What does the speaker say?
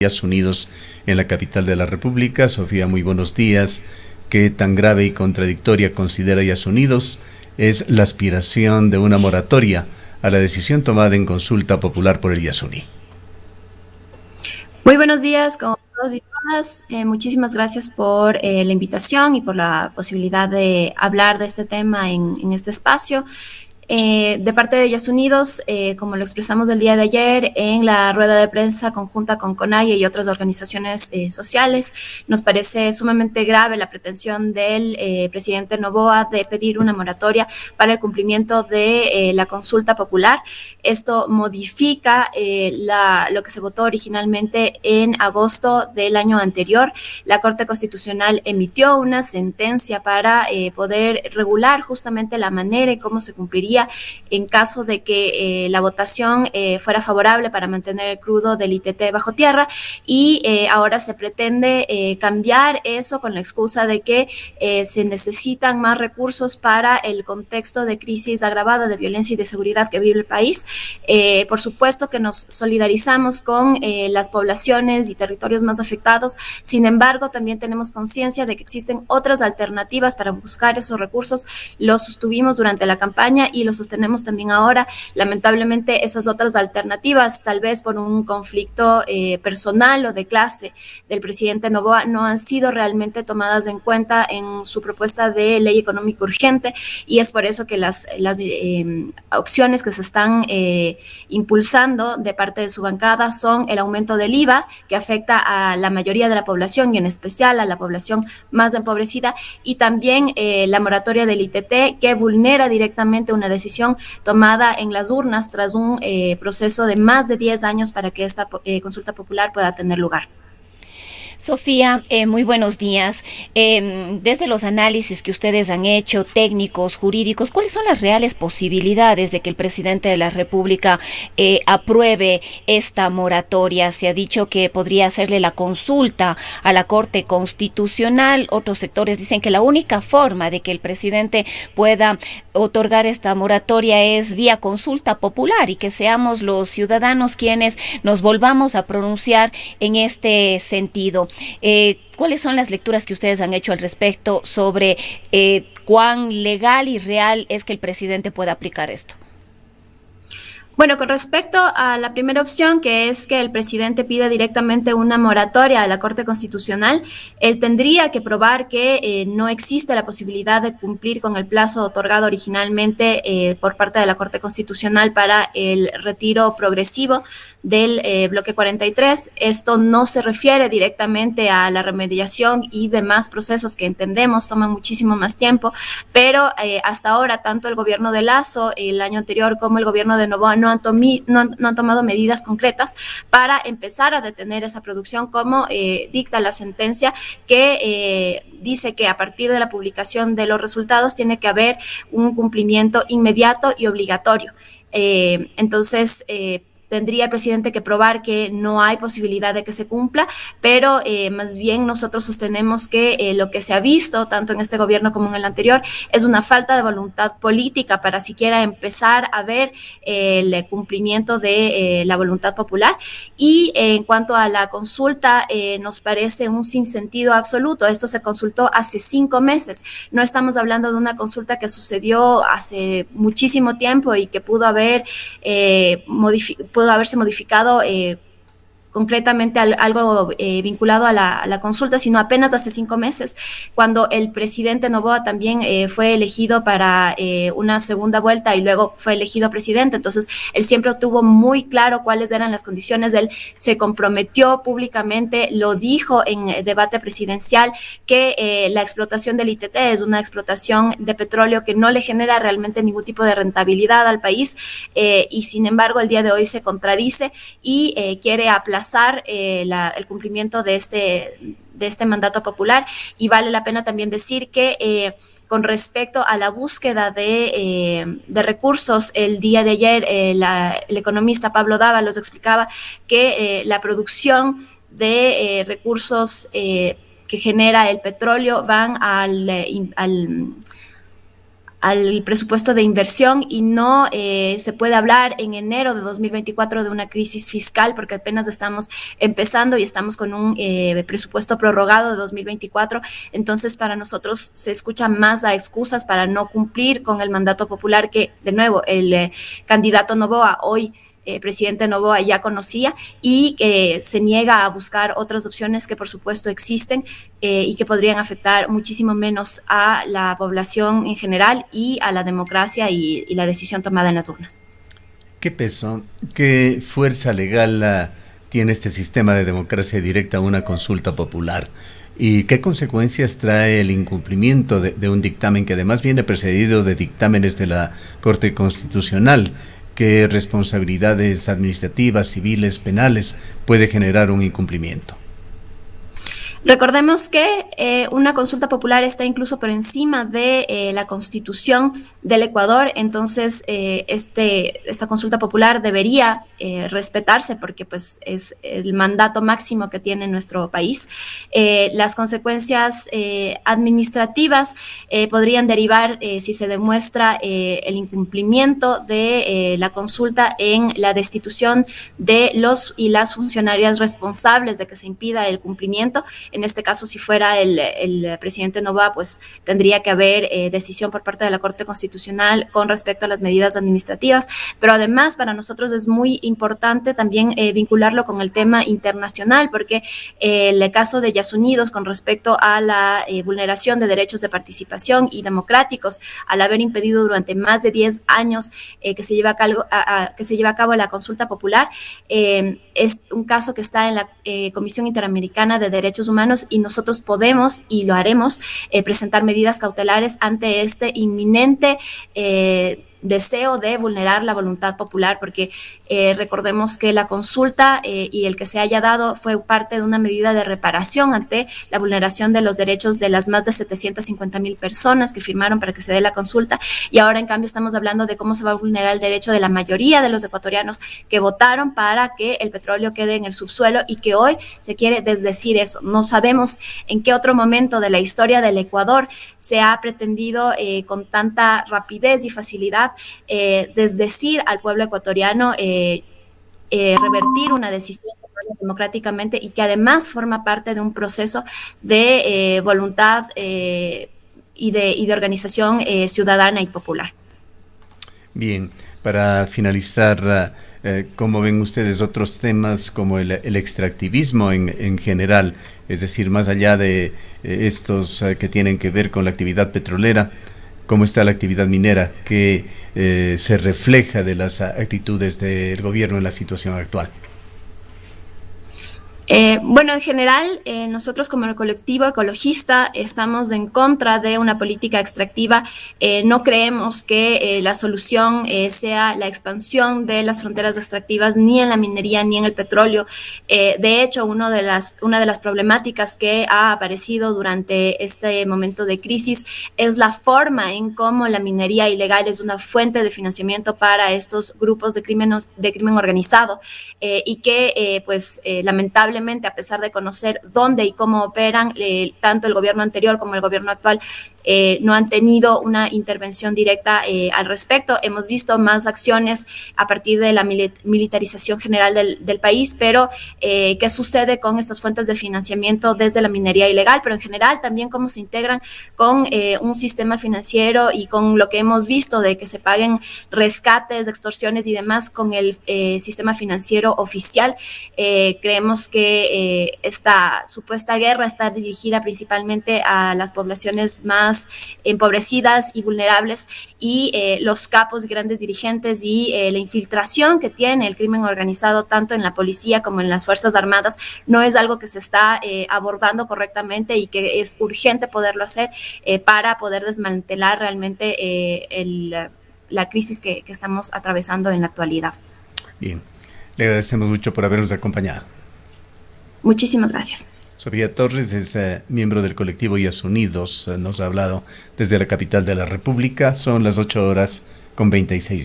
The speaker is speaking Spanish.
Estados Unidos en la capital de la República. Sofía, muy buenos días. ¿Qué tan grave y contradictoria considera Estados Unidos es la aspiración de una moratoria a la decisión tomada en consulta popular por el Yasuní? Muy buenos días con todos y todas. Muchísimas gracias por la invitación y por la posibilidad de hablar de este tema en este espacio. De parte de Estados Unidos, como lo expresamos el día de ayer en la rueda de prensa conjunta con CONAIE y otras organizaciones sociales, nos parece sumamente grave la pretensión del presidente Noboa de pedir una moratoria para el cumplimiento de la consulta popular. Esto modifica lo que se votó originalmente en agosto del año anterior. La Corte Constitucional emitió una sentencia para poder regular justamente la manera en cómo se cumpliría en caso de que la votación fuera favorable para mantener el crudo del ITT bajo tierra, y ahora se pretende cambiar eso con la excusa de que se necesitan más recursos para el contexto de crisis agravada de violencia y de seguridad que vive el país. Por supuesto que nos solidarizamos con las poblaciones y territorios más afectados. Sin embargo, también tenemos conciencia de que existen otras alternativas para buscar esos recursos. Lo sostuvimos durante la campaña y lo sostenemos también ahora. Lamentablemente, esas otras alternativas, tal vez por un conflicto personal o de clase del presidente Noboa, no han sido realmente tomadas en cuenta en su propuesta de ley económica urgente, y es por eso que las opciones que se están impulsando de parte de su bancada son el aumento del IVA, que afecta a la mayoría de la población y en especial a la población más empobrecida, y también la moratoria del ITT, que vulnera directamente una decisión tomada en las urnas tras un proceso de más de 10 años para que esta consulta popular pueda tener lugar. Sofía, muy buenos días. Desde los análisis que ustedes han hecho, técnicos, jurídicos, ¿cuáles son las reales posibilidades de que el presidente de la República apruebe esta moratoria? Se ha dicho que podría hacerle la consulta a la Corte Constitucional. Otros sectores dicen que la única forma de que el presidente pueda otorgar esta moratoria es vía consulta popular y que seamos los ciudadanos quienes nos volvamos a pronunciar en este sentido. ¿Cuáles son las lecturas que ustedes han hecho al respecto sobre cuán legal y real es que el presidente pueda aplicar esto? Bueno, con respecto a la primera opción, que es que el presidente pida directamente una moratoria a la Corte Constitucional, él tendría que probar que no existe la posibilidad de cumplir con el plazo otorgado originalmente por parte de la Corte Constitucional para el retiro progresivo del bloque 43. Esto no se refiere directamente a la remediación y demás procesos que entendemos toman muchísimo más tiempo, pero hasta ahora tanto el gobierno de Lasso el año anterior como el gobierno de Noboa no han tomado medidas concretas para empezar a detener esa producción, como dicta la sentencia que dice que a partir de la publicación de los resultados tiene que haber un cumplimiento inmediato y obligatorio. Entonces, tendría el presidente que probar que no hay posibilidad de que se cumpla, pero más bien nosotros sostenemos que lo que se ha visto, tanto en este gobierno como en el anterior, es una falta de voluntad política para siquiera empezar a ver el cumplimiento de la voluntad popular. Y en cuanto a la consulta, nos parece un sinsentido absoluto. Esto se consultó hace 5 meses. No estamos hablando de una consulta que sucedió hace muchísimo tiempo y que pudo haberse modificado concretamente algo vinculado a la consulta, sino apenas hace 5 meses, cuando el presidente Noboa también fue elegido para una segunda vuelta y luego fue elegido presidente. Entonces, él siempre tuvo muy claro cuáles eran las condiciones. Él se comprometió públicamente, lo dijo en el debate presidencial, que la explotación del ITT es una explotación de petróleo que no le genera realmente ningún tipo de rentabilidad al país, y sin embargo, el día de hoy se contradice y quiere aplazar el cumplimiento de este mandato popular. Y vale la pena también decir que con respecto a la búsqueda de recursos, el día de ayer el economista Pablo Dávalos explicaba que la producción de recursos que genera el petróleo van al presupuesto de inversión y no se puede hablar en enero de 2024 de una crisis fiscal porque apenas estamos empezando y estamos con un presupuesto prorrogado de 2024. Entonces, para nosotros se escucha más a excusas para no cumplir con el mandato popular que, de nuevo, el candidato Noboa, hoy presidente Noboa, ya conocía y se niega a buscar otras opciones que por supuesto existen y que podrían afectar muchísimo menos a la población en general y a la democracia y la decisión tomada en las urnas. ¿Qué peso, qué fuerza legal tiene este sistema de democracia directa a una consulta popular? ¿Y qué consecuencias trae el incumplimiento de un dictamen que además viene precedido de dictámenes de la Corte Constitucional? ¿Qué responsabilidades administrativas, civiles, penales puede generar un incumplimiento? Recordemos que una consulta popular está incluso por encima de la Constitución del Ecuador, entonces esta consulta popular debería respetarse porque pues es el mandato máximo que tiene nuestro país. Las consecuencias administrativas podrían derivar si se demuestra el incumplimiento de la consulta en la destitución de los y las funcionarias responsables de que se impida el cumplimiento. En este caso, si fuera el presidente Noboa, pues tendría que haber decisión por parte de la Corte Constitucional con respecto a las medidas administrativas, pero además para nosotros es muy importante también vincularlo con el tema internacional, porque el caso de Yasunidos con respecto a la vulneración de derechos de participación y democráticos, al haber impedido durante más de 10 años que se lleve a cabo la consulta popular, es un caso que está en la Comisión Interamericana de Derechos Humanos y nosotros podemos, y lo haremos, presentar medidas cautelares ante este inminente deseo de vulnerar la voluntad popular, porque recordemos que la consulta y el que se haya dado fue parte de una medida de reparación ante la vulneración de los derechos de las más de 750,000 personas que firmaron para que se dé la consulta, y ahora en cambio estamos hablando de cómo se va a vulnerar el derecho de la mayoría de los ecuatorianos que votaron para que el petróleo quede en el subsuelo y que hoy se quiere desdecir eso. No sabemos en qué otro momento de la historia del Ecuador se ha pretendido con tanta rapidez y facilidad desdecir al pueblo ecuatoriano, revertir una decisión democráticamente y que además forma parte de un proceso de voluntad y de organización ciudadana y popular. Bien, para finalizar, ¿cómo ven ustedes otros temas como el extractivismo en general? Es decir, más allá de estos que tienen que ver con la actividad petrolera, ¿cómo está la actividad minera que se refleja de las actitudes del gobierno en la situación actual? Bueno, en general, nosotros como el colectivo ecologista estamos en contra de una política extractiva. No creemos que la solución sea la expansión de las fronteras extractivas ni en la minería ni en el petróleo. De hecho, una de las problemáticas que ha aparecido durante este momento de crisis es la forma en cómo la minería ilegal es una fuente de financiamiento para estos grupos de crimen organizado y que, lamentablemente, a pesar de conocer dónde y cómo operan, tanto el gobierno anterior como el gobierno actual no han tenido una intervención directa al respecto. Hemos visto más acciones a partir de la militarización general del país, pero ¿qué sucede con estas fuentes de financiamiento desde la minería ilegal? Pero en general también cómo se integran con un sistema financiero y con lo que hemos visto de que se paguen rescates, extorsiones y demás con el sistema financiero oficial. Creemos que esta supuesta guerra está dirigida principalmente a las poblaciones más empobrecidas y vulnerables, y los capos y grandes dirigentes y la infiltración que tiene el crimen organizado tanto en la policía como en las Fuerzas Armadas no es algo que se está abordando correctamente y que es urgente poderlo hacer para poder desmantelar realmente la crisis que estamos atravesando en la actualidad. Bien, le agradecemos mucho por habernos acompañado. Muchísimas gracias. Sofía Torres es miembro del colectivo Yasunidos, nos ha hablado desde la capital de la República. Son las 8:26.